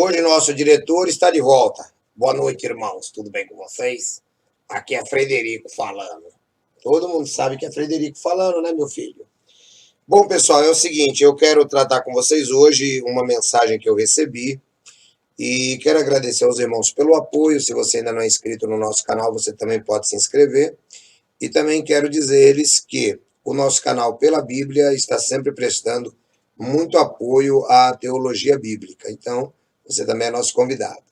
Hoje nosso diretor está de volta. Boa noite, irmãos. Tudo bem com vocês? Aqui é Frederico falando. Todo mundo sabe que é Frederico falando, né, meu filho? Bom, pessoal, é o seguinte, eu quero tratar com vocês hoje uma mensagem que eu recebi e quero agradecer aos irmãos pelo apoio. Se você ainda não é inscrito no nosso canal, você também pode se inscrever. E também quero dizer-lhes que o nosso canal Pela Bíblia está sempre prestando muito apoio à teologia bíblica. Então, você também é nosso convidado.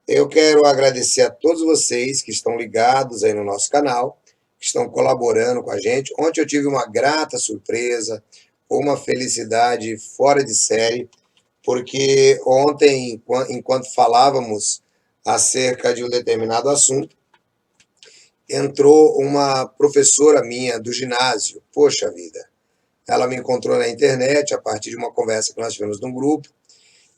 Eu quero agradecer a todos vocês que estão ligados aí no nosso canal, que estão colaborando com a gente. Ontem eu tive uma grata surpresa, uma felicidade fora de série, porque ontem, enquanto falávamos acerca de um determinado assunto, entrou uma professora minha do ginásio. Poxa vida! Ela me encontrou na internet a partir de uma conversa que nós tivemos num grupo.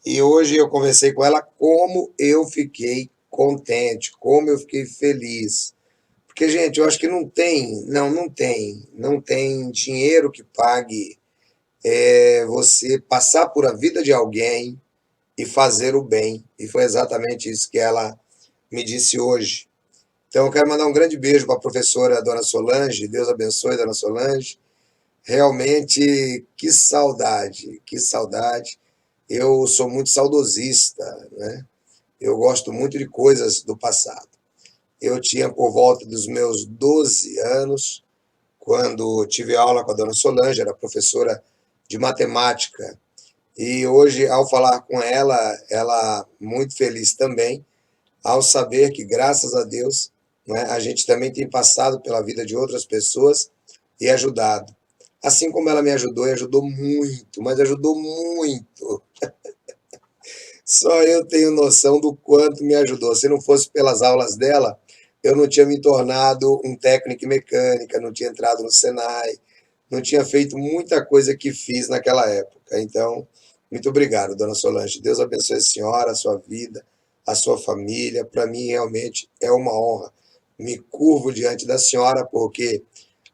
E hoje eu conversei com ela como eu fiquei contente, como eu fiquei feliz. Porque, gente, eu acho que não tem dinheiro que pague você passar por a vida de alguém e fazer o bem. E foi exatamente isso que ela me disse hoje. Então, eu quero mandar um grande beijo para a professora Dona Solange. Deus abençoe, Dona Solange. Realmente, que saudade, que saudade. Eu sou muito saudosista, né? Eu gosto muito de coisas do passado. Eu tinha por volta dos meus 12 anos, quando tive aula com a Dona Solange, era professora de matemática. E hoje, ao falar com ela muito feliz também, ao saber que, graças a Deus, né, a gente também tem passado pela vida de outras pessoas e ajudado. Assim como ela me ajudou, e ajudou muito, mas ajudou muito. Só eu tenho noção do quanto me ajudou. Se não fosse pelas aulas dela, eu não tinha me tornado um técnico em mecânica, não tinha entrado no Senai, não tinha feito muita coisa que fiz naquela época. Então, muito obrigado, Dona Solange. Deus abençoe a senhora, a sua vida, a sua família. Para mim, realmente é uma honra. Me curvo diante da senhora, porque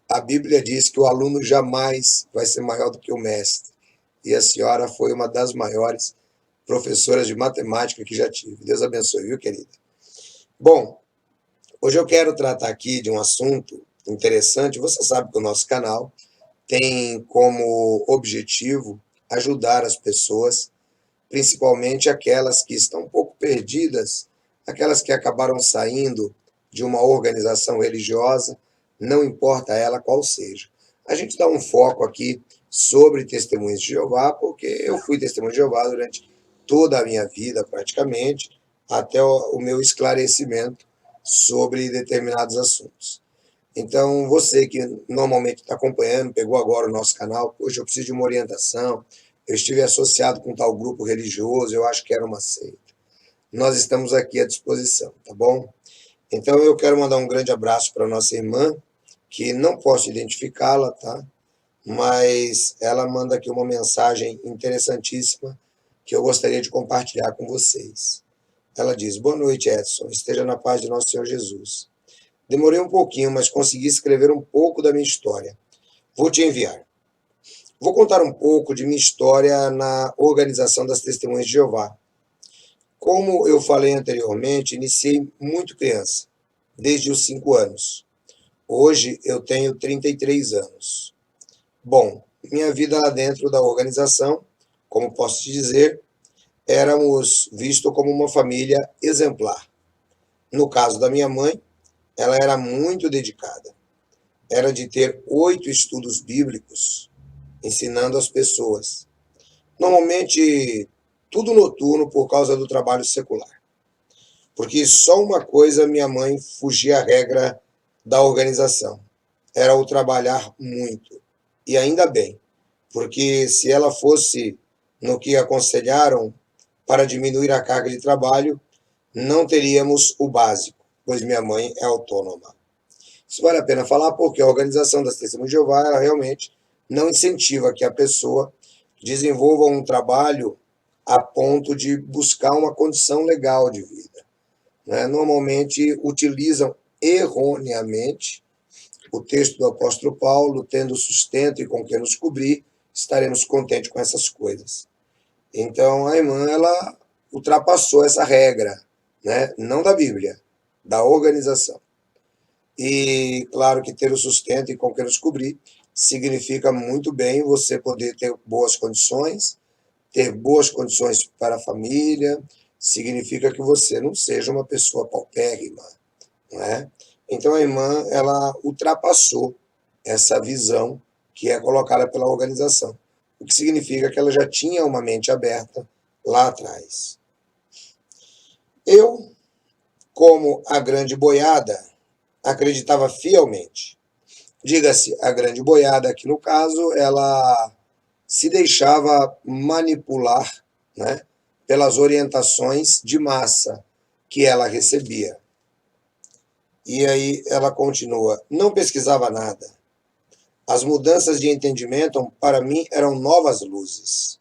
a Bíblia diz que o aluno jamais vai ser maior do que o mestre. E a senhora foi uma das maiores professoras de matemática que já tive. Deus abençoe, viu, querida? Bom, hoje eu quero tratar aqui de um assunto interessante. Você sabe que o nosso canal tem como objetivo ajudar as pessoas, principalmente aquelas que estão um pouco perdidas, aquelas que acabaram saindo de uma organização religiosa, não importa ela qual seja. A gente dá um foco aqui sobre testemunhos de Jeová, porque eu fui testemunho de Jeová durante toda a minha vida, praticamente, até o meu esclarecimento sobre determinados assuntos. Então, você que normalmente está acompanhando, pegou agora o nosso canal, poxa, eu preciso de uma orientação, eu estive associado com tal grupo religioso, eu acho que era uma seita. Nós estamos aqui à disposição, tá bom? Então, eu quero mandar um grande abraço para nossa irmã, que não posso identificá-la, tá? Mas ela manda aqui uma mensagem interessantíssima que eu gostaria de compartilhar com vocês. Ela diz: boa noite, Edson, esteja na paz de nosso Senhor Jesus. Demorei um pouquinho, mas consegui escrever um pouco da minha história. Vou te enviar. Vou contar um pouco de minha história na organização das Testemunhas de Jeová. Como eu falei anteriormente, iniciei muito criança, desde os 5 anos. Hoje eu tenho 33 anos. Bom, minha vida lá dentro da organização, como posso te dizer, éramos vistos como uma família exemplar. No caso da minha mãe, ela era muito dedicada. Era de ter 8 estudos bíblicos ensinando as pessoas. Normalmente, tudo noturno por causa do trabalho secular. Porque só uma coisa minha mãe fugia à regra da organização. Era o trabalhar muito. E ainda bem, porque se ela fosse no que aconselharam para diminuir a carga de trabalho, não teríamos o básico, pois minha mãe é autônoma. Isso vale a pena falar porque a organização das Testemunhas de Jeová ela realmente não incentiva que a pessoa desenvolva um trabalho a ponto de buscar uma condição legal de vida, né? Normalmente utilizam erroneamente o texto do apóstolo Paulo, tendo sustento e com que nos cobrir, estaremos contentes com essas coisas. Então, a irmã, ela ultrapassou essa regra, né? Não da Bíblia, da organização. E claro que ter o sustento e com que nos cobrir significa muito bem você poder ter boas condições, ter boas condições para a família, significa que você não seja uma pessoa paupérrima, não é? Então a irmã, ela ultrapassou essa visão que é colocada pela organização, o que significa que ela já tinha uma mente aberta lá atrás. Eu, como a grande boiada, acreditava fielmente. Diga-se, a grande boiada aqui no caso, ela se deixava manipular, né, pelas orientações de massa que ela recebia. E aí ela continua, não pesquisava nada. As mudanças de entendimento, para mim, eram novas luzes.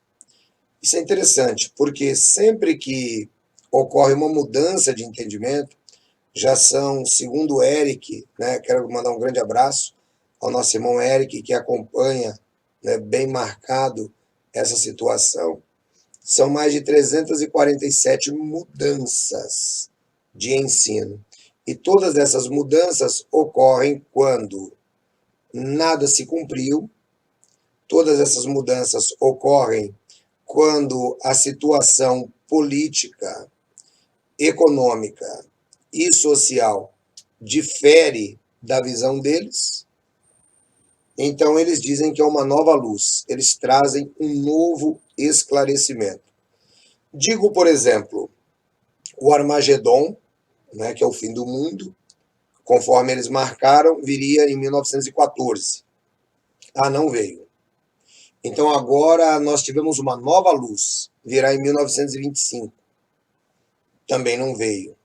Isso é interessante, porque sempre que ocorre uma mudança de entendimento, já são, segundo o Eric, né, quero mandar um grande abraço ao nosso irmão Eric, que acompanha, né, bem marcado essa situação, são mais de 347 mudanças de ensino. E todas essas mudanças ocorrem quando nada se cumpriu, todas essas mudanças ocorrem quando a situação política, econômica e social difere da visão deles. Então eles dizem que é uma nova luz, eles trazem um novo esclarecimento. Digo, por exemplo, o Armagedon, né, que é o fim do mundo, conforme eles marcaram, viria em 1914. Ah, não veio. Então agora nós tivemos uma nova luz, virá em 1925. Também não veio.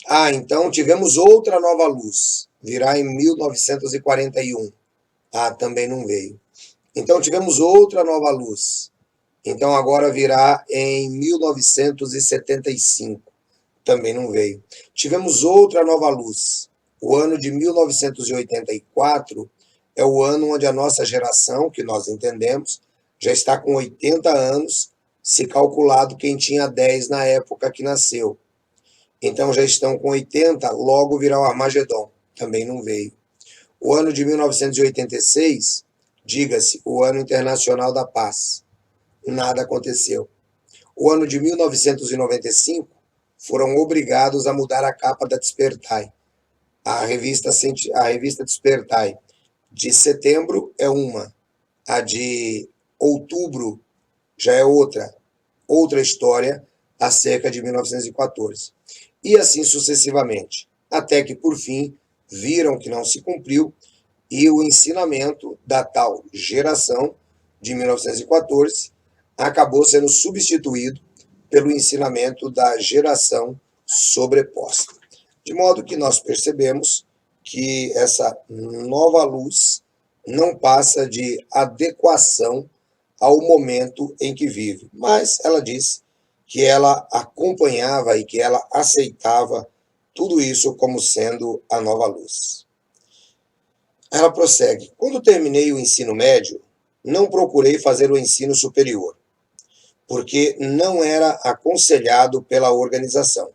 Ah, então tivemos outra nova luz, virá em 1941. Ah, também não veio. Então tivemos outra nova luz. Então agora virá em 1975. Também não veio. Tivemos outra nova luz. O ano de 1984 é o ano onde a nossa geração, que nós entendemos, já está com 80 anos, se calculado quem tinha 10 na época que nasceu. Então já estão com 80, logo virá o Armagedon. Também não veio. O ano de 1986, diga-se, o ano internacional da paz. Nada aconteceu. O ano de 1995, foram obrigados a mudar a capa da Despertai. A revista Despertai de setembro é uma, a de outubro já é outra história acerca de 1914. E assim sucessivamente, até que por fim viram que não se cumpriu e o ensinamento da tal geração de 1914 acabou sendo substituído pelo ensinamento da geração sobreposta. De modo que nós percebemos que essa nova luz não passa de adequação ao momento em que vive, mas ela diz que ela acompanhava e que ela aceitava tudo isso como sendo a nova luz. Ela prossegue: quando terminei o ensino médio, não procurei fazer o ensino superior, porque não era aconselhado pela organização.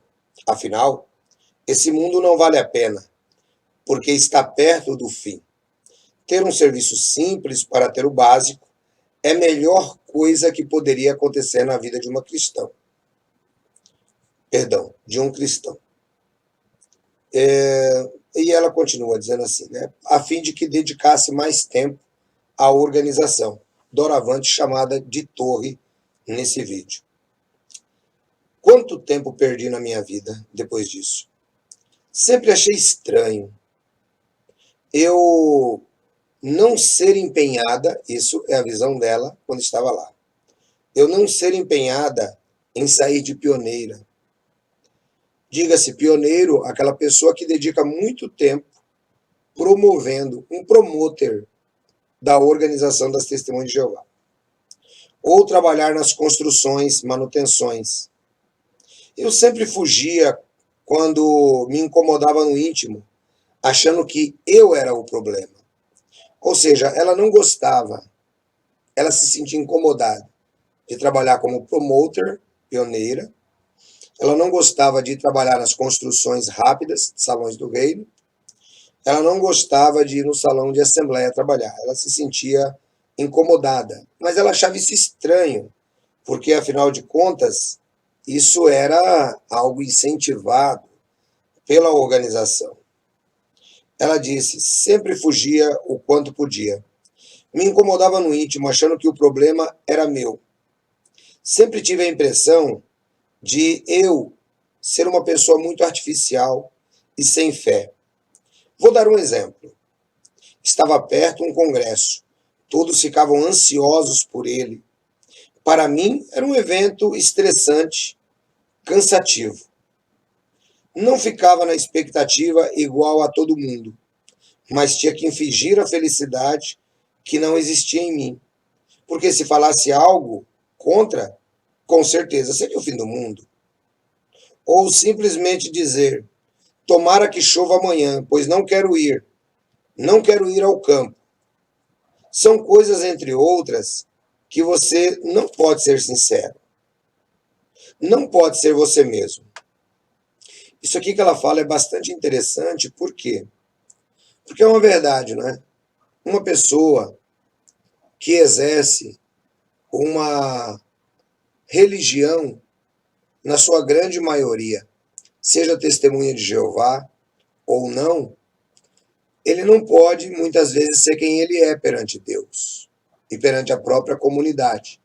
Afinal, esse mundo não vale a pena, porque está perto do fim. Ter um serviço simples para ter o básico é a melhor coisa que poderia acontecer na vida de uma cristã. De um cristão. E ela continua dizendo assim, né? A fim de que dedicasse mais tempo à organização, doravante chamada de torre nesse vídeo. Quanto tempo perdi na minha vida depois disso? Sempre achei estranho eu não ser empenhada, isso é a visão dela quando estava lá, eu não ser empenhada em sair de pioneira. Diga-se pioneiro, aquela pessoa que dedica muito tempo promovendo, um promoter da organização das Testemunhas de Jeová. Ou trabalhar nas construções, manutenções. Eu sempre fugia quando me incomodava no íntimo, achando que eu era o problema. Ou seja, ela não gostava, ela se sentia incomodada de trabalhar como promoter, pioneira, ela não gostava de trabalhar nas construções rápidas, salões do reino, ela não gostava de ir no salão de assembleia trabalhar, ela se sentia incomodada, mas ela achava isso estranho, porque afinal de contas, isso era algo incentivado pela organização. Ela disse: sempre fugia o quanto podia. Me incomodava no íntimo, achando que o problema era meu. Sempre tive a impressão de eu ser uma pessoa muito artificial e sem fé. Vou dar um exemplo. Estava perto um congresso. Todos ficavam ansiosos por ele. Para mim, era um evento estressante, cansativo. Não ficava na expectativa igual a todo mundo, mas tinha que fingir a felicidade que não existia em mim. Porque se falasse algo contra, com certeza seria o fim do mundo. Ou simplesmente dizer: tomara que chova amanhã, pois não quero ir ao campo. São coisas, entre outras, que você não pode ser sincero. Não pode ser você mesmo. Isso aqui que ela fala é bastante interessante, por quê? Porque é uma verdade, não é? Uma pessoa que exerce uma religião, na sua grande maioria, seja testemunha de Jeová ou não, ele não pode, muitas vezes, ser quem ele é perante Deus e perante a própria comunidade.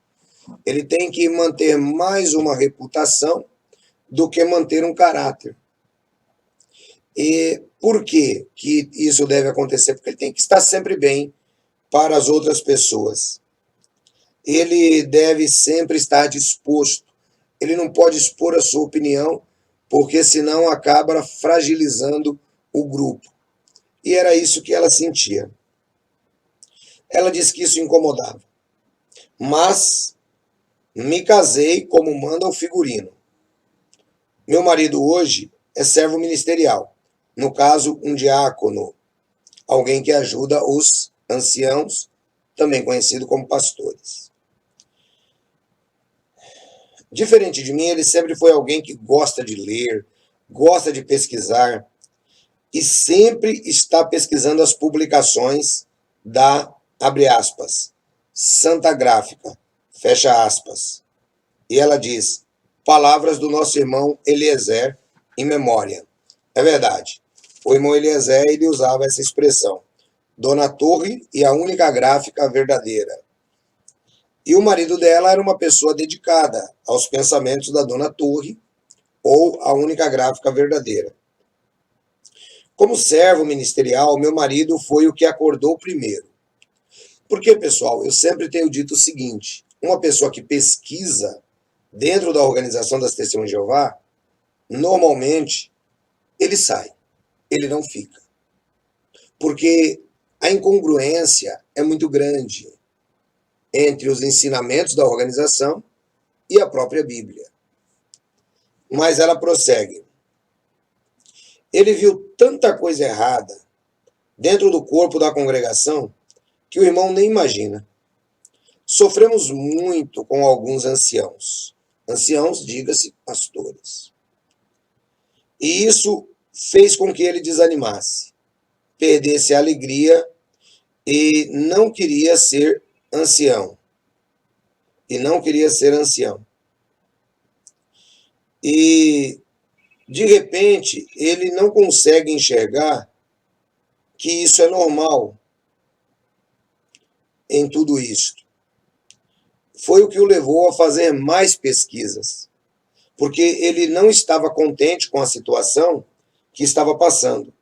Ele tem que manter mais uma reputação do que manter um caráter. E por que isso deve acontecer? Porque ele tem que estar sempre bem para as outras pessoas. Ele deve sempre estar disposto. Ele não pode expor a sua opinião, porque senão acaba fragilizando o grupo. E era isso que ela sentia. Ela disse que isso incomodava. Mas me casei como manda o figurino. Meu marido hoje é servo ministerial. No caso, um diácono, alguém que ajuda os anciãos, também conhecido como pastores. Diferente de mim, ele sempre foi alguém que gosta de ler, gosta de pesquisar e sempre está pesquisando as publicações da, abre aspas, Santa Gráfica, fecha aspas. E ela diz: palavras do nosso irmão Eliezer em memória. É verdade. O irmão Eliezer, ele usava essa expressão: Dona Torre e a única gráfica verdadeira. E o marido dela era uma pessoa dedicada aos pensamentos da Dona Torre, ou a única gráfica verdadeira. Como servo ministerial, meu marido foi o que acordou primeiro. Porque, pessoal, eu sempre tenho dito o seguinte: uma pessoa que pesquisa dentro da organização das Testemunhas de Jeová, normalmente ele sai, ele não fica. Porque a incongruência é muito grande entre os ensinamentos da organização e a própria Bíblia. Mas ela prossegue. Ele viu tanta coisa errada dentro do corpo da congregação que o irmão nem imagina. Sofremos muito com alguns anciãos. Anciãos, diga-se, pastores. E isso fez com que ele desanimasse, perdesse a alegria e não queria ser ancião. E, de repente, ele não consegue enxergar que isso é normal em tudo isto. Foi o que o levou a fazer mais pesquisas, porque ele não estava contente com a situação que estava passando.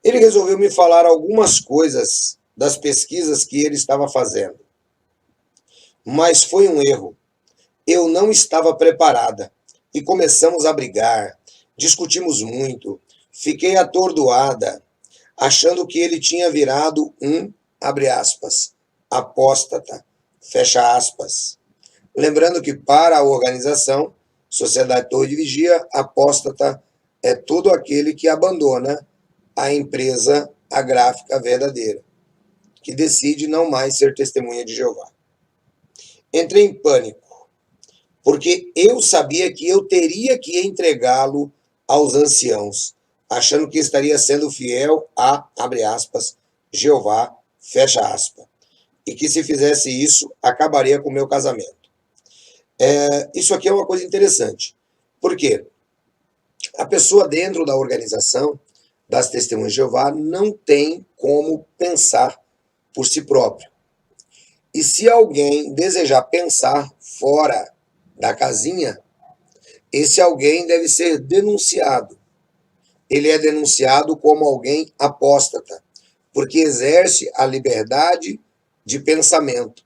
Ele resolveu me falar algumas coisas das pesquisas que ele estava fazendo. Mas foi um erro. Eu não estava preparada e começamos a brigar, discutimos muito, fiquei atordoada, achando que ele tinha virado um, abre aspas, apóstata, fecha aspas. Lembrando que para a organização, Sociedade Torre de Vigia, apóstata é todo aquele que abandona a empresa, a gráfica verdadeira, que decide não mais ser testemunha de Jeová. Entrei em pânico. porque eu sabia que eu teria que entregá-lo aos anciãos, achando que estaria sendo fiel a, abre aspas, Jeová, fecha aspas, e que se fizesse isso, acabaria com o meu casamento. Isso aqui é uma coisa interessante, porque a pessoa dentro da organização das Testemunhas de Jeová não tem como pensar por si próprio. E se alguém desejar pensar fora da casinha, esse alguém deve ser denunciado. Ele é denunciado como alguém apóstata, porque exerce a liberdade de pensamento,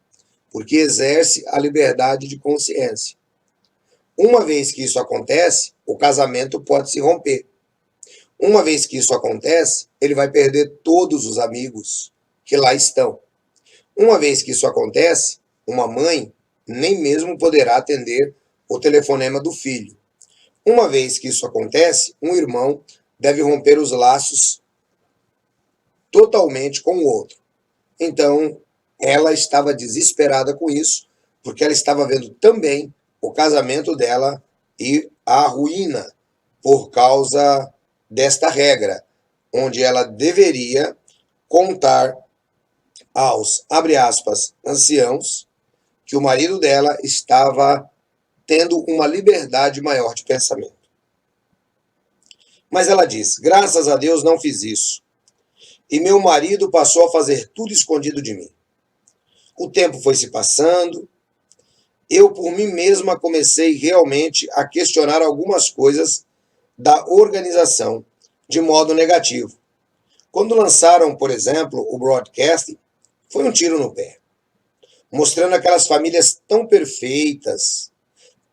porque exerce a liberdade de consciência. Uma vez que isso acontece, o casamento pode se romper. Uma vez que isso acontece, ele vai perder todos os amigos que lá estão. Uma vez que isso acontece, uma mãe nem mesmo poderá atender o telefonema do filho. Uma vez que isso acontece, um irmão deve romper os laços totalmente com o outro. Então, ela estava desesperada com isso, porque ela estava vendo também o casamento dela e a ruína por causa desta regra, onde ela deveria contar aos, abre aspas, anciãos, que o marido dela estava tendo uma liberdade maior de pensamento. Mas ela diz: graças a Deus não fiz isso. E meu marido passou a fazer tudo escondido de mim. O tempo foi se passando, eu por mim mesma comecei realmente a questionar algumas coisas da organização de modo negativo. Quando lançaram, por exemplo, o broadcasting, foi um tiro no pé, mostrando aquelas famílias tão perfeitas,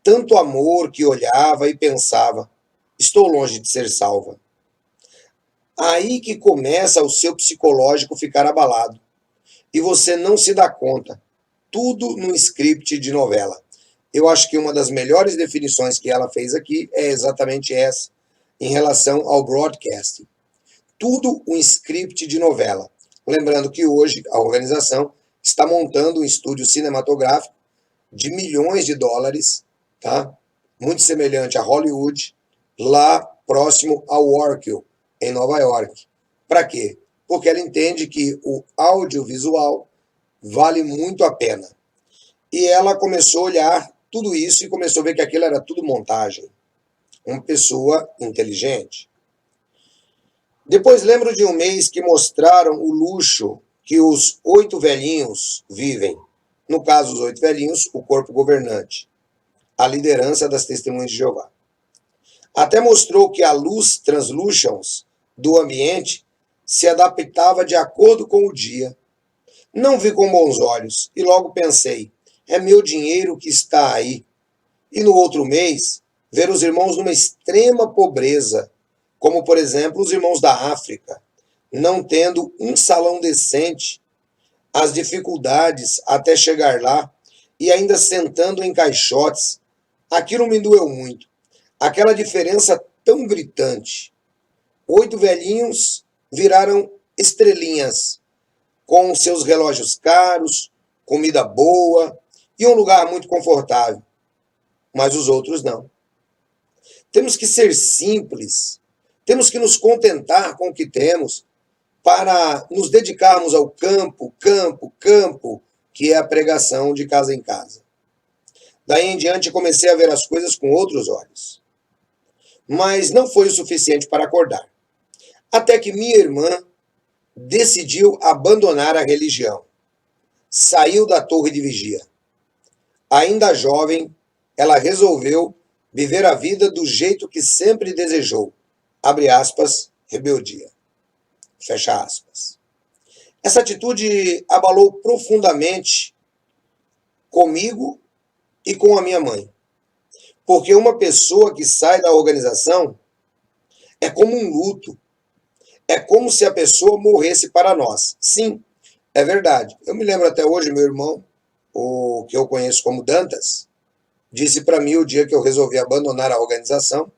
tanto amor que olhava e pensava: estou longe de ser salva. Aí que começa o seu psicológico ficar abalado. E você não se dá conta. Tudo no script de novela. Eu acho que uma das melhores definições que ela fez aqui é exatamente essa, em relação ao broadcasting. Tudo um script de novela. Lembrando que hoje a organização está montando um estúdio cinematográfico de milhões de dólares, tá? Muito semelhante a Hollywood, lá próximo a Warkill, em Nova York. Para quê? Porque ela entende que o audiovisual vale muito a pena. E ela começou a olhar tudo isso e começou a ver que aquilo era tudo montagem. Uma pessoa inteligente. Depois lembro de um mês que mostraram o luxo que os 8 velhinhos vivem. No caso, os 8 velhinhos, o corpo governante. A liderança das Testemunhas de Jeová. Até mostrou que a luz translucens do ambiente se adaptava de acordo com o dia. Não vi com bons olhos e logo pensei: é meu dinheiro que está aí. E no outro mês, ver os irmãos numa extrema pobreza, como por exemplo os irmãos da África, não tendo um salão decente, as dificuldades até chegar lá e ainda sentando em caixotes, aquilo me doeu muito. Aquela diferença tão gritante. 8 velhinhos viraram estrelinhas, com seus relógios caros, comida boa e um lugar muito confortável. Mas os outros não. Temos que ser simples, temos que nos contentar com o que temos para nos dedicarmos ao campo, que é a pregação de casa em casa. Daí em diante comecei a ver as coisas com outros olhos. Mas não foi o suficiente para acordar. Até que minha irmã decidiu abandonar a religião. Saiu da torre de vigia. Ainda jovem, ela resolveu viver a vida do jeito que sempre desejou. Abre aspas, rebeldia. Fecha aspas. Essa atitude abalou profundamente comigo e com a minha mãe. Porque uma pessoa que sai da organização é como um luto. É como se a pessoa morresse para nós. Sim, é verdade. Eu me lembro até hoje, meu irmão, o que eu conheço como Dantas, disse para mim o dia que eu resolvi abandonar a organização,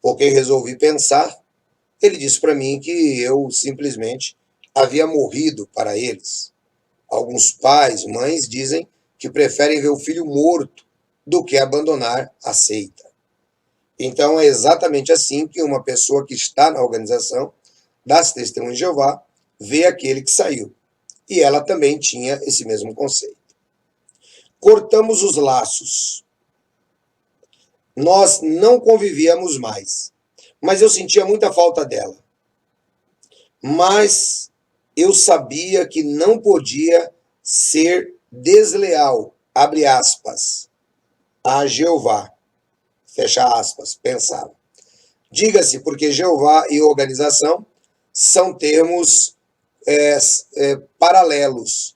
porque resolvi pensar, ele disse para mim que eu simplesmente havia morrido para eles. Alguns pais, mães dizem que preferem ver o filho morto do que abandonar a seita. Então, é exatamente assim que uma pessoa que está na organização das Testemunhas de Jeová vê aquele que saiu. E ela também tinha esse mesmo conceito. Cortamos os laços. Nós não convivíamos mais, mas eu sentia muita falta dela. Mas eu sabia que não podia ser desleal, abre aspas, a Jeová, fecha aspas, pensava. Diga-se, porque Jeová e organização são termos paralelos.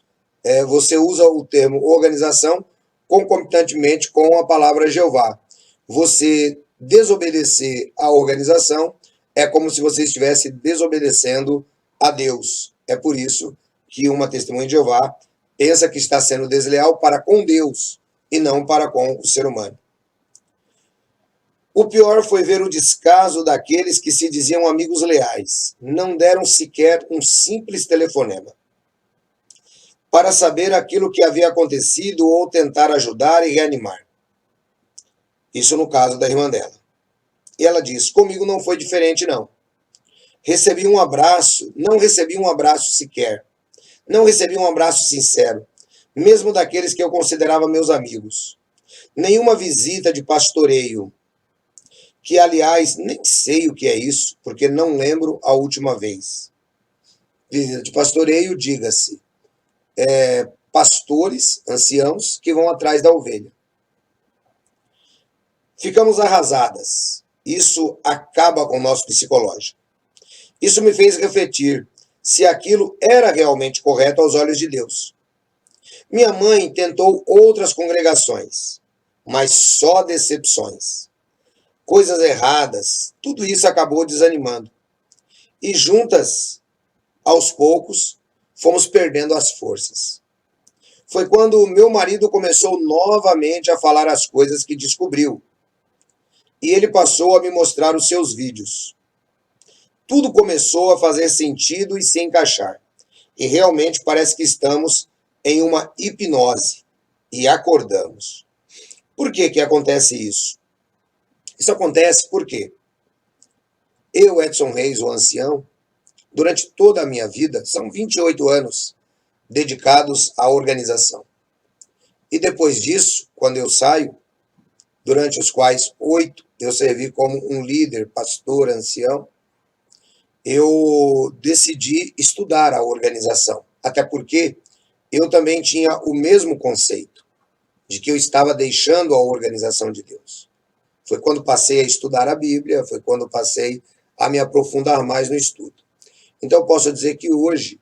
Você usa o termo organização concomitantemente com a palavra Jeová. Você desobedecer à organização é como se você estivesse desobedecendo a Deus. É por isso que uma testemunha de Jeová pensa que está sendo desleal para com Deus e não para com o ser humano. O pior foi ver o descaso daqueles que se diziam amigos leais. Não deram sequer um simples telefonema para saber aquilo que havia acontecido ou tentar ajudar e reanimar. Isso no caso da irmã dela. E ela diz: comigo não foi diferente, não. Recebi um abraço, não recebi um abraço sequer. Não recebi um abraço sincero, mesmo daqueles que eu considerava meus amigos. Nenhuma visita de pastoreio, que, aliás, nem sei o que é isso, porque não lembro a última vez. Visita de pastoreio, diga-se, pastores, anciãos, que vão atrás da ovelha. Ficamos arrasadas. Isso acaba com o nosso psicológico. Isso me fez refletir se aquilo era realmente correto aos olhos de Deus. Minha mãe tentou outras congregações, mas só decepções. Coisas erradas, tudo isso acabou desanimando. E juntas, aos poucos, fomos perdendo as forças. Foi quando meu marido começou novamente a falar as coisas que descobriu. E ele passou a me mostrar os seus vídeos. Tudo começou a fazer sentido e se encaixar. E realmente parece que estamos em uma hipnose e acordamos. Por que que acontece isso? Isso acontece porque eu, Edson Reis, o ancião, durante toda a minha vida, são 28 anos dedicados à organização. E depois disso, quando eu saio, durante os quais 8 eu servi como um líder, pastor, ancião, eu decidi estudar a organização. Até porque eu também tinha o mesmo conceito de que eu estava deixando a organização de Deus. Foi quando passei a estudar a Bíblia, foi quando passei a me aprofundar mais no estudo. Então, eu posso dizer que hoje,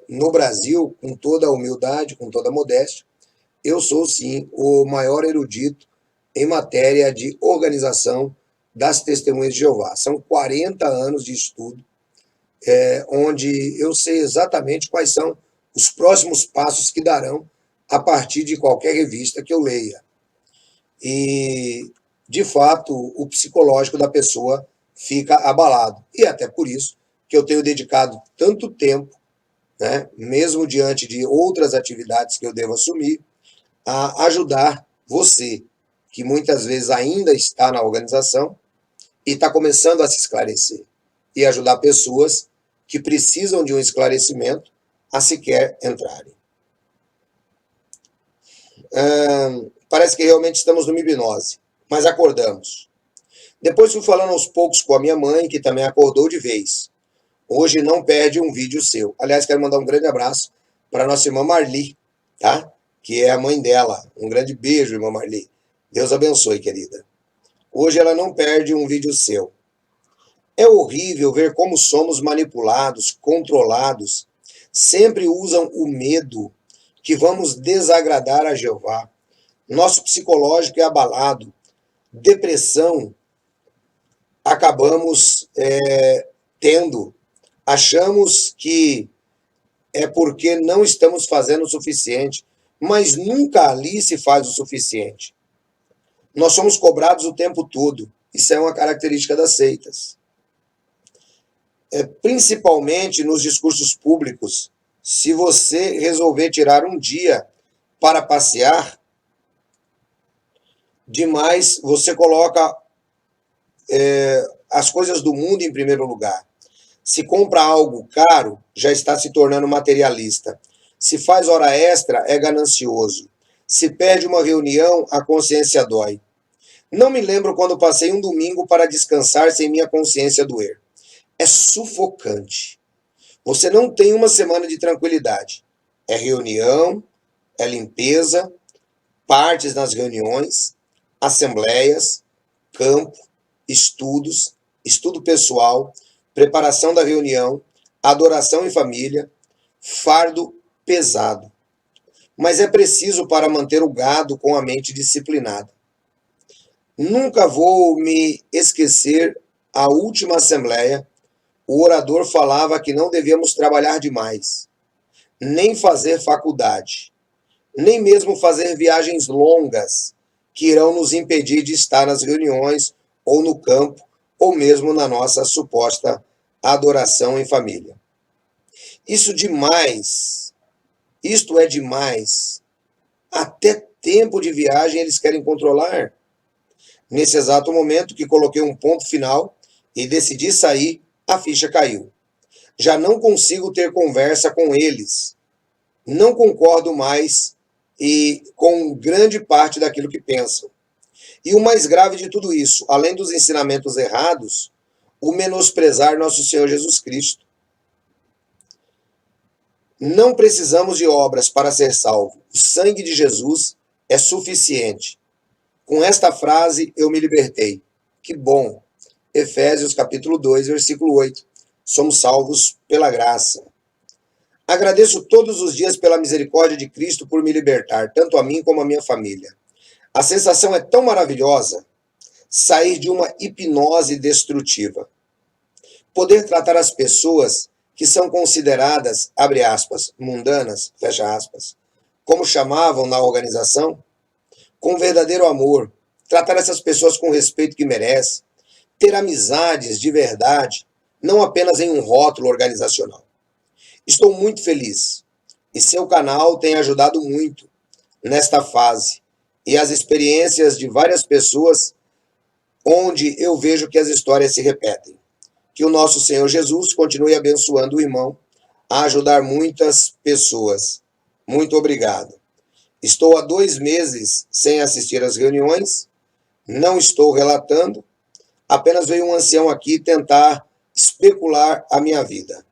no Brasil, com toda a humildade, com toda a modéstia, eu sou, sim, o maior erudito em matéria de organização das Testemunhas de Jeová. São 40 anos de estudo, onde eu sei exatamente quais são os próximos passos que darão a partir de qualquer revista que eu leia. E, de fato, o psicológico da pessoa fica abalado. E até por isso que eu tenho dedicado tanto tempo, né, mesmo diante de outras atividades que eu devo assumir, a ajudar você, que muitas vezes ainda está na organização e está começando a se esclarecer, e ajudar pessoas que precisam de um esclarecimento a sequer entrarem. Parece que realmente estamos numa hipnose, mas acordamos. Depois fui falando aos poucos com a minha mãe, que também acordou de vez. Hoje não perde um vídeo seu. Aliás, quero mandar um grande abraço para a nossa irmã Marli, tá? Que é a mãe dela. Um grande beijo, irmã Marli. Deus abençoe, querida. Hoje ela não perde um vídeo seu. É horrível ver como somos manipulados, controlados. Sempre usam o medo que vamos desagradar a Jeová. Nosso psicológico é abalado. Depressão acabamos tendo. Achamos que é porque não estamos fazendo o suficiente, mas nunca ali se faz o suficiente. Nós somos cobrados o tempo todo. Isso é uma característica das seitas. Principalmente nos discursos públicos. Se você resolver tirar um dia para passear, Demais, você coloca as coisas do mundo em primeiro lugar. Se compra algo caro, já está se tornando materialista. Se faz hora extra, é ganancioso. Se perde uma reunião, a consciência dói. Não me lembro quando passei um domingo para descansar sem minha consciência doer. É sufocante. Você não tem uma semana de tranquilidade. É reunião, é limpeza, partes nas reuniões, assembleias, campo, estudos, estudo pessoal, preparação da reunião, adoração em família, fardo pesado. Mas é preciso para manter o gado com a mente disciplinada. Nunca vou me esquecer a última assembleia. O orador falava que não devíamos trabalhar demais, nem fazer faculdade, nem mesmo fazer viagens longas que irão nos impedir de estar nas reuniões ou no campo ou mesmo na nossa suposta adoração em família. Isto é demais. Até tempo de viagem eles querem controlar. Nesse exato momento que coloquei um ponto final e decidi sair, a ficha caiu. Já não consigo ter conversa com eles. Não concordo mais e com grande parte daquilo que pensam. E o mais grave de tudo isso, além dos ensinamentos errados, o menosprezar nosso Senhor Jesus Cristo. Não precisamos de obras para ser salvo. O sangue de Jesus é suficiente. Com esta frase eu me libertei. Que bom. Efésios capítulo 2, versículo 8. Somos salvos pela graça. Agradeço todos os dias pela misericórdia de Cristo por me libertar, tanto a mim como a minha família. A sensação é tão maravilhosa, sair de uma hipnose destrutiva. Poder tratar as pessoas que são consideradas, abre aspas, mundanas, fecha aspas, como chamavam na organização, com verdadeiro amor, tratar essas pessoas com o respeito que merecem, ter amizades de verdade, não apenas em um rótulo organizacional. Estou muito feliz e seu canal tem ajudado muito nesta fase e as experiências de várias pessoas onde eu vejo que as histórias se repetem. Que o nosso Senhor Jesus continue abençoando o irmão a ajudar muitas pessoas. Muito obrigado. Estou há 2 meses sem assistir às reuniões, não estou relatando, apenas veio um ancião aqui tentar especular a minha vida.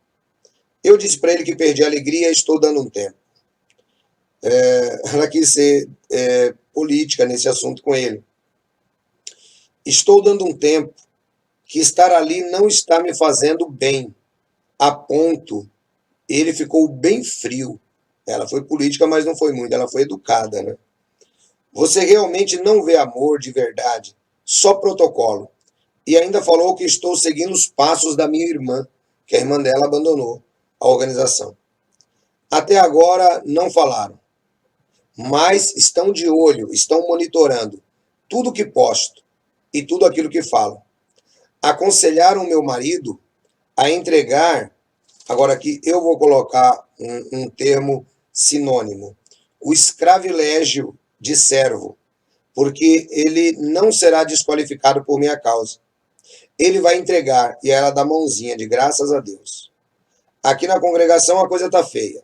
Eu disse para ele que perdi a alegria e estou dando um tempo. Ela quis ser política nesse assunto com ele. Estou dando um tempo que estar ali não está me fazendo bem, a ponto, ele ficou bem frio. Ela foi política, mas não foi muito, ela foi educada, né? Você realmente não vê amor de verdade, só protocolo. E ainda falou que estou seguindo os passos da minha irmã, que a irmã dela abandonou a organização. Até agora não falaram, mas estão de olho, estão monitorando tudo que posto e tudo aquilo que falo. Aconselharam meu marido a entregar, agora aqui eu vou colocar um termo sinônimo, o escravilégio de servo, porque ele não será desqualificado por minha causa. Ele vai entregar e ela dá mãozinha de graças a Deus. Aqui na congregação a coisa está feia,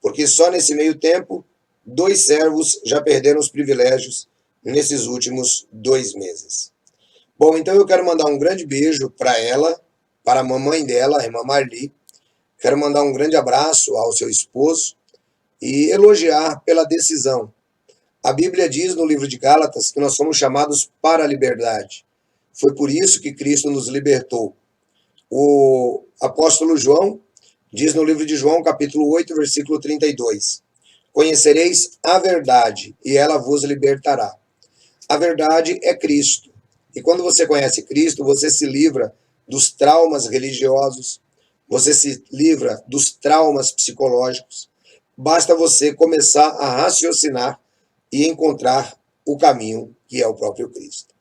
porque só nesse meio tempo 2 servos já perderam os privilégios nesses últimos 2 meses. Bom, então eu quero mandar um grande beijo para ela, para a mamãe dela, a irmã Marli. Quero mandar um grande abraço ao seu esposo e elogiar pela decisão. A Bíblia diz no livro de Gálatas que nós somos chamados para a liberdade. Foi por isso que Cristo nos libertou. O apóstolo João diz no livro de João, capítulo 8, versículo 32. Conhecereis a verdade e ela vos libertará. A verdade é Cristo. E quando você conhece Cristo, você se livra dos traumas religiosos, você se livra dos traumas psicológicos. Basta você começar a raciocinar e encontrar o caminho que é o próprio Cristo.